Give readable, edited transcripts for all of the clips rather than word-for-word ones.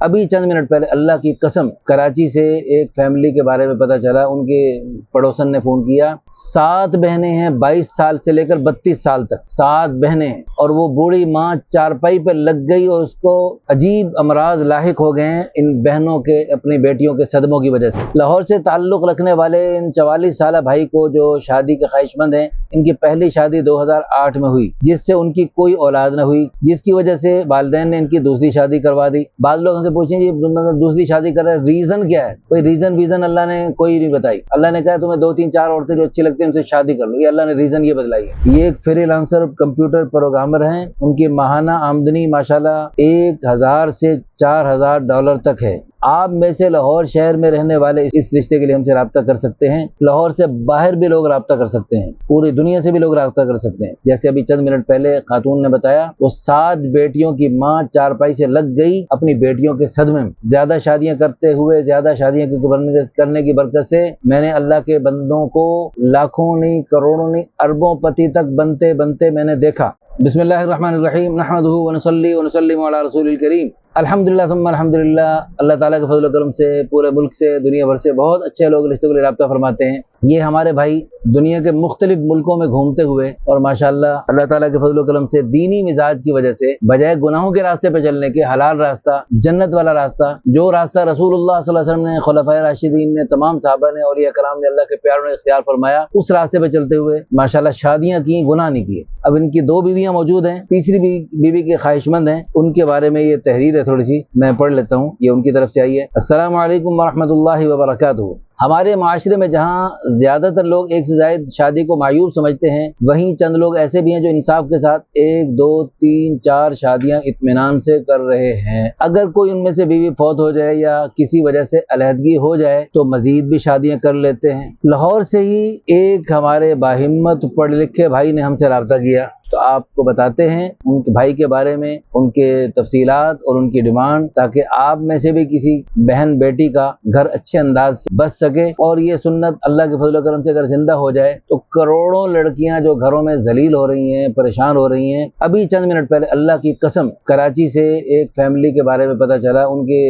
अभी चंद मिनट पहले अल्लाह की कसम कराची से एक फैमिली के बारे में पता चला। उनके पड़ोसन ने फ़ोन किया। 7 बहनें हैं, 22 साल से लेकर 32 साल तक 7 बहनें हैं, और वो बूढ़ी माँ चारपाई पर लग गई और उसको अजीब अमराज लाहिक हो गए हैं इन बहनों के, अपनी बेटियों के सदमों की वजह से। लाहौर से ताल्लुक़ रखने वाले इन 44 साल भाई को जो शादी के ख्वाहिशमंद हैं, इनकी पहली शादी 2008 में हुई, जिससे उनकी कोई औलाद न हुई, जिसकी वजह से वालिदैन ने इनकी दूसरी शादी करवा दी। बाद लोग हमसे पूछें जी दूसरी शादी कर रहे हैं, रीज़न क्या है? कोई रीज़न अल्लाह ने कोई नहीं बताई। अल्लाह ने कहा तुम्हें 2-3-4 औरतें जो अच्छी लगती हैं उनसे शादी कर लो, ये अल्लाह ने रीज़न ये बतलाई है। ये एक फ्रीलांसर कंप्यूटर प्रोग्रामर हैं। उनकी माहाना आमदनी माशाल्लाह 1000 से 4000 डॉलर तक है। आप में से लाहौर शहर में रहने वाले इस रिश्ते के लिए हमसे रब्ता कर सकते हैं। लाहौर से बाहर भी लोग रब्ता कर सकते हैं, पूरी दुनिया से भी लोग रब्ता कर सकते हैं। जैसे अभी चंद मिनट पहले खातून ने बताया, वो 7 बेटियों की माँ चारपाई से लग गई अपनी बेटियों के सदमे में। ज्यादा शादियां करते हुए, ज्यादा शादियां करने की बरकत से मैंने अल्लाह के बंदों को लाखों नहीं, करोड़ों नहीं, अरबों पति तक बनते बनते मैंने देखा। बिस्मिल्लाहिर्रहमानिर्रहीम, नहमदुहु व नुसल्ली व नुसल्लिमु अला रसूलिल करीम। अल्हम्दुलिल्लाह सुम्मा अल्हम्दुलिल्लाह। अल्लाह ताला के फजल करम से पूरे मुल्क से, दुनिया भर से बहुत अच्छे लोग रिश्तों के लिए रब्ता फरमाते हैं। ये हमारे भाई दुनिया के मुख्तलिफ मुल्कों में घूमते हुए और माशाअल्लाह अल्लाह ताला के फजल करम से दीनी मिजाज की वजह से बजाय गुनाहों के रास्ते पे चलने के हलाल रास्ता, जन्नत वाला रास्ता, जो रास्ता रसूलुल्लाह सल्लल्लाहु अलैहि वसल्लम ने, खुलफाए राशिदीन ने, तमाम सहाबा ने और ये कराम ने, अल्लाह के प्यारों ने इख्तियार फरमाया, उस रास्ते पे चलते हुए माशाअल्लाह शादियां की, गुनाह नहीं किए। अब इनकी 2 बीवियां मौजूद हैं, तीसरी बीवी के ख्वाहिशमंद हैं। उनके बारे में ये तहरीर है, थोड़ी सी मैं पढ़ लेता हूँ, ये उनकी तरफ से आई है। अस्सलामु अलैकुम व रहमतुल्लाहि व बरकातुहू। हमारे माशरे में जहाँ ज्यादातर लोग एक से ज्यादा शादी को मायूब समझते हैं, वहीं चंद लोग ऐसे भी हैं जो इंसाफ के साथ 1, 2, 3, 4 शादियां इत्मीनान से कर रहे हैं। अगर कोई उनमें से बीवी फौत हो जाए या किसी वजह से अलहदगी हो जाए तो मजीद भी शादियां कर लेते हैं। लाहौर से ही एक हमारे बाहिम्मत पढ़े लिखे भाई ने हमसे रब्ता किया, तो आपको बताते हैं उनके भाई के बारे में, उनके तफसीलात और उनकी डिमांड, ताकि आप में से भी किसी बहन बेटी का घर अच्छे अंदाज से बच सके। और ये सुन्नत अल्लाह के फजल करम से अगर जिंदा हो जाए तो करोड़ों लड़कियां जो घरों में जलील हो रही हैं, परेशान हो रही हैं। अभी चंद मिनट पहले अल्लाह की कसम कराची से एक फैमिली के बारे में पता चला। उनके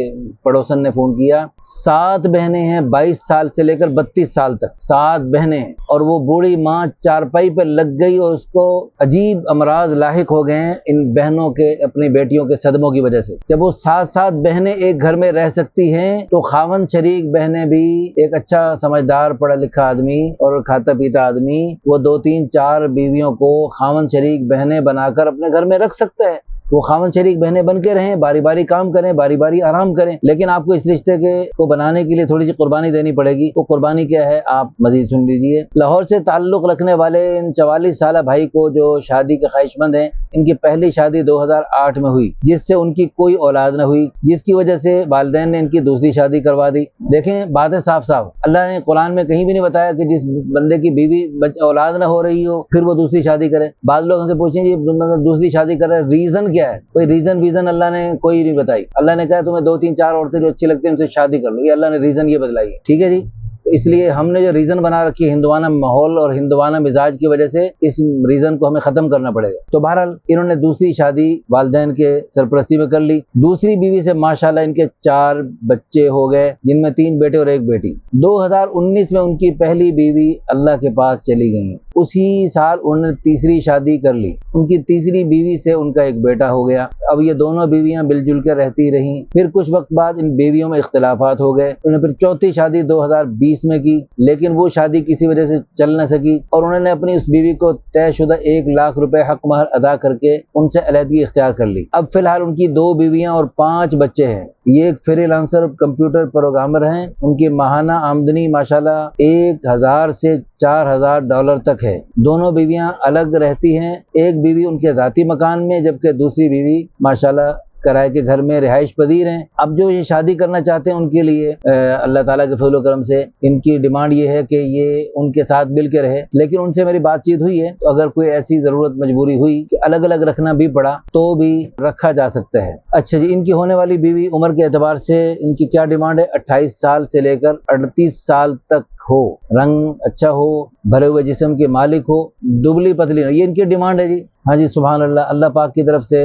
पड़ोसन ने फ़ोन किया। 7 बहनें हैं, 22 साल से लेकर 32 साल तक 7 बहनें हैं, और वो बूढ़ी माँ चारपाई पर लग गई और उसको अजीब अमराज लाहिक हो गए हैं इन बहनों के, अपनी बेटियों के सदमों की वजह से। जब वो 7 बहनें एक घर में रह सकती हैं तो खावन शरीक बहनें भी, एक अच्छा समझदार पढ़ा लिखा आदमी और खाता पीता आदमी, वो 2-3-4 बीवियों को खावन शरीक बहनें बनाकर अपने घर में रख सकता है। वो खावन शरीक बहनें बन के रहें, बारी बारी काम करें, बारी बारी आराम करें। लेकिन आपको इस रिश्ते को बनाने के लिए थोड़ी सी कुर्बानी देनी पड़ेगी। वो कुर्बानी क्या है, आप मजीद सुन लीजिए। लाहौर से ताल्लुक़ रखने वाले इन 44 साल भाई को जो शादी के ख्वाहिशमंद हैं, इनकी पहली शादी 2008 में हुई, जिससे उनकी कोई औलाद न हुई, जिसकी वजह से वालिदैन ने इनकी दूसरी शादी करवा दी। देखें, बात है साफ साफ। अल्लाह ने कुरान में कहीं भी नहीं बताया कि जिस बंदे की बीवी औलाद न हो रही हो फिर वो दूसरी शादी करे। बाद लोग हमसे पूछें जी दूसरी शादी कर रहे हैं, रीज़न क्या है? कोई रीज़न अल्लाह ने कोई नहीं बताई। अल्लाह ने कहा तुम्हें 2-3-4 औरतें जो अच्छी लगती हैं उनसे शादी कर लो, ये अल्लाह ने रीज़न ये बतलाई है। ठीक है जी। तो इसलिए हमने जो रीज़न बना रखी है, हिंदुवाना माहौल और हिंदुवाना मिजाज की वजह से, इस रीज़न को हमें ख़त्म करना पड़ेगा। तो बहरहाल इन्होंने दूसरी शादी वालिदैन के सरपरस्ती में कर ली। दूसरी बीवी से माशाल्लाह इनके 4 बच्चे हो गए, जिनमें 3 बेटे और 1 बेटी। 2019 में उनकी पहली बीवी अल्लाह के पास चली गई। उसी साल उन्होंने तीसरी शादी कर ली। उनकी तीसरी बीवी से उनका 1 बेटा हो गया। अब ये दोनों बीवियां मिलजुल कर रहती रहीं। फिर कुछ वक्त बाद इन बीवियों में इख्तिलाफात हो गए। उन्होंने फिर चौथी शादी 2020 में की, लेकिन वो शादी किसी वजह से चल न सकी और उन्होंने अपनी उस बीवी को तयशुदा 1 लाख रुपए हक महर अदा करके उनसे अलहदगी इख्तियार कर ली। अब फिलहाल उनकी 2 बीवियां और 5 बच्चे हैं। ये एक फ्रीलांसर कंप्यूटर प्रोग्रामर हैं। उनकी माहाना आमदनी माशाल्लाह 1000 से 4000 डॉलर तक है। दोनों बीवियां अलग रहती हैं। एक बीवी उनके ज़ाती मकान में, जबकि दूसरी बीवी माशाल्लाह किराए के घर में रिहाइश पजीर हैं। अब जो ये शादी करना चाहते हैं उनके लिए अल्लाह ताला के फजल करम से इनकी डिमांड ये है कि ये उनके साथ मिल के रहे। लेकिन उनसे मेरी बातचीत हुई है, तो अगर कोई ऐसी ज़रूरत मजबूरी हुई कि अलग अलग रखना भी पड़ा तो भी रखा जा सकता है। अच्छा जी, इनकी होने वाली बीवी उम्र के एतबार से इनकी क्या डिमांड है? 28 साल से लेकर 38 साल तक हो, रंग अच्छा हो, भरे हुए जिस्म के मालिक हो, दुबली पतली हो, ये इनकी डिमांड है जी। हाँ जी, सुभान अल्लाह, अल्लाह पाक की तरफ से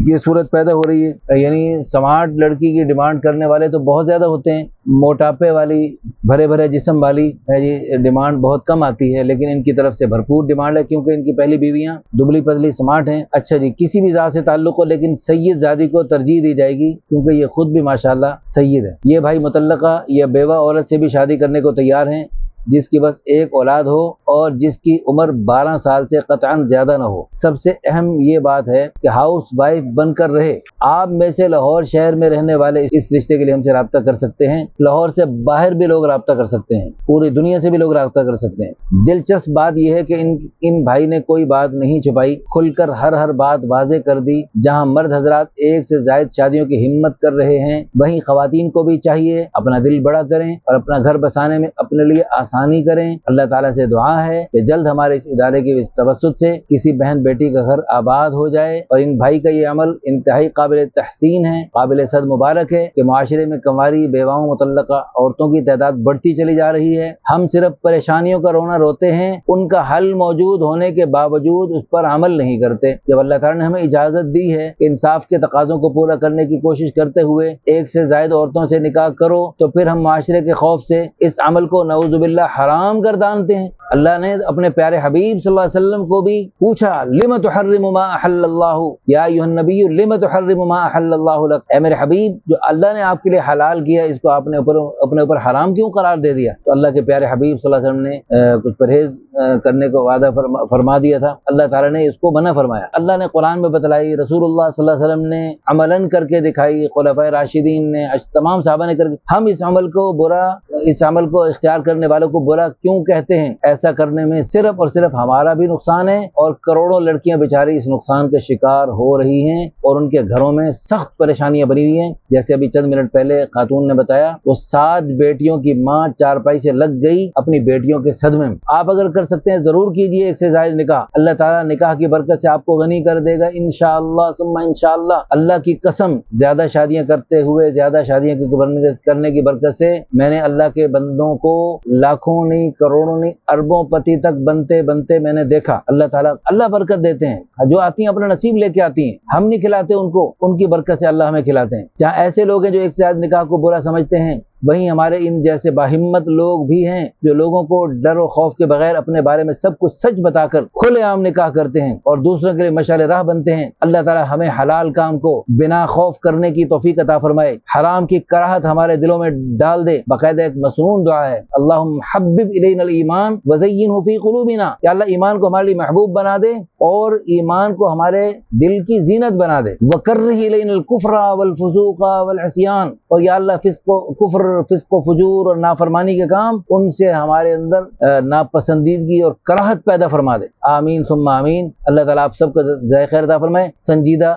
ये सूरत पैदा हो रही है। यानी स्मार्ट लड़की की डिमांड करने वाले तो बहुत ज़्यादा होते हैं, मोटापे वाली, भरे भरे जिस्म वाली है जी डिमांड बहुत कम आती है, लेकिन इनकी तरफ से भरपूर डिमांड है, क्योंकि इनकी पहली बीवियाँ दुबली पतली स्मार्ट हैं। अच्छा जी, किसी भी ज़ात से ताल्लुक़ हो, लेकिन सैयद ज़ादी को तरजीह दी जाएगी, क्योंकि ये खुद भी माशाअल्लाह सैयद है। ये भाई मुतल्लका या बेवा औरत से भी शादी करने को तैयार हैं, जिसकी बस एक औलाद हो और जिसकी उम्र 12 साल से कतअन ज़्यादा ना हो। सबसे अहम ये बात है कि हाउस वाइफ बनकर रहे। आप में से लाहौर शहर में रहने वाले इस रिश्ते के लिए हमसे रब्ता कर सकते हैं। लाहौर से बाहर भी लोग रब्ता कर सकते हैं, पूरी दुनिया से भी लोग रब्ता कर सकते हैं। दिलचस्प बात यह है कि इन भाई ने कोई बात नहीं छुपाई, खुलकर हर बात वाज़ेह कर दी। जहाँ मर्द हजरात एक से ज़ायद शादियों की हिम्मत कर रहे हैं, वहीं ख़वातीन को भी चाहिए अपना दिल बड़ा करें और अपना घर बसाने में अपने लिए आसानी करें। अल्लाह ताला से दुआ है कि जल्द हमारे इस इदारे के तवस्सुत से किसी बहन बेटी का घर आबाद हो जाए। और इन भाई का ये अमल इंतहाई काबिल तहसीन है, काबिल सद मुबारक है कि माशरे में कंवारी बेवाओं मुतल्लका औरतों की तादाद बढ़ती चली जा रही है। हम सिर्फ परेशानियों का रोना रोते हैं, उनका हल मौजूद होने के बावजूद उस पर अमल नहीं करते। जब अल्लाह ताला ने हमें इजाज़त दी है कि इंसाफ के तकाज़ों को पूरा करने की कोशिश करते हुए एक से ज़ायद औरतों से निकाह करो, तो फिर हम माशरे के खौफ से इस अमल को नऊज़ुबिल्लाह हराम कर दानते हैं। अल्लाह ने अपने प्यारे हबीब सल्लल्लाहु अलैहि वसल्लम को भी पूछा, लिम तुहर्रिमु मा अहल्लल्लाहु या अय्युहन नबिय्यु लिम तुहर्रिमु मा अहल्लल्लाहु लक। ए मेरे हबीब, जो अल्लाह ने आपके लिए हलाल किया, इसको आपने अपने ऊपर हराम क्यों करार दे दिया? तो अल्लाह के प्यारे हबीब सल्लल्लाहु अलैहि वसल्लम ने कुछ परहेज करने को वादा फरमा दिया था। अल्लाह ताला ने इसको मना फरमाया। अल्लाह ने कुरान में बतलाई, रसूलुल्लाह सल्लल्लाहु अलैहि वसल्लम ने अमलन करके दिखाई, खुलफाए राशिदीन ने, तमाम सहाबा ने करके। हम इस अमल को इख्तियार करने वालों को बुरा क्यों कहते हैं? ऐसा करने में सिर्फ और सिर्फ हमारा भी नुकसान है और करोड़ों लड़कियां बेचारी इस नुकसान के शिकार हो रही हैं और उनके घरों में सख्त परेशानियां बनी हुई हैं। जैसे अभी चंद मिनट पहले खातून ने बताया, वो 7 बेटियों की माँ चारपाई से लग गई अपनी बेटियों के सदमे में। आप अगर कर सकते हैं जरूर कीजिए एक से ज्यादा निकाह। अल्लाह ताला निकाह की बरकत से आपको गनी कर देगा इंशाअल्लाह सुम्मा इंशाअल्लाह। अल्लाह की कसम, ज्यादा शादियां करते हुए, ज्यादा शादियां करने की बरकत से मैंने अल्लाह के बंदों को लाखों नहीं, करोड़ों नहीं, अरबों पति तक बनते बनते मैंने देखा। अल्लाह बरकत देते हैं। जो आती हैं अपना नसीब लेके आती हैं, हम नहीं खिलाते उनको, उनकी बरकत से अल्लाह हमें खिलाते हैं। जहाँ ऐसे लोग हैं जो एक से ज्यादा निकाह को बुरा समझते हैं, वहीं हमारे इन जैसे बाहिम्मत लोग भी हैं जो लोगों को डर और खौफ के बगैर अपने बारे में सब कुछ सच बताकर खुलेआम निकाह करते हैं और दूसरों के लिए मशाले राह बनते हैं। अल्लाह ताला हमें हलाल काम को बिना खौफ करने की तौफीक अता फरमाए, हराम की कराहत हमारे दिलों में डाल दे। बाकायदा एक मसनून दुआ है, अल्लाहुम्मा हब्बिब इलैनल ईमान वज़य्यिनहु फी क़ुलूबिना, या अल्लाह ईमान को हमारे लिए महबूब बना दे और ईमान को हमारे दिल की जीनत बना दे। वकर्रिह इलैनल कुफ्रा वल फुसूक़ा वल इस्यान, और या अल्लाह फिस्को फुजूर और नाफरमानी के काम, उनसे हमारे अंदर नापसंदीदगी और कराहत पैदा फरमा दे। आमीन सुम्मा आमीन। अल्लाह ताला आप सबको ज़ाय खैर अता फरमाए। संजीदा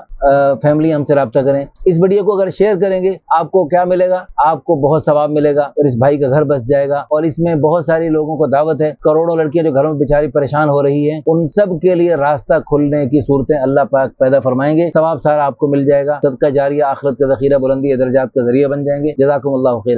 फैमिली हमसे रब्ता करें। इस वीडियो को अगर शेयर करेंगे, आपको क्या मिलेगा? आपको बहुत सवाब मिलेगा और इस भाई का घर बस जाएगा। और इसमें बहुत सारी लोगों को दावत है, करोड़ों लड़कियां जो घरों में बेचारी परेशान हो रही हैं, उन सब के लिए रास्ता खुलने की सूरतें अल्लाह पाक पैदा फरमाएंगे। सवाब सारा आपको मिल जाएगा। सदका जारिया, आखिरत का ज़ख़ीरा, बुलंदी दर्जात का जरिया बन जाएंगे। जज़ाकुमुल्लाहु खैरन।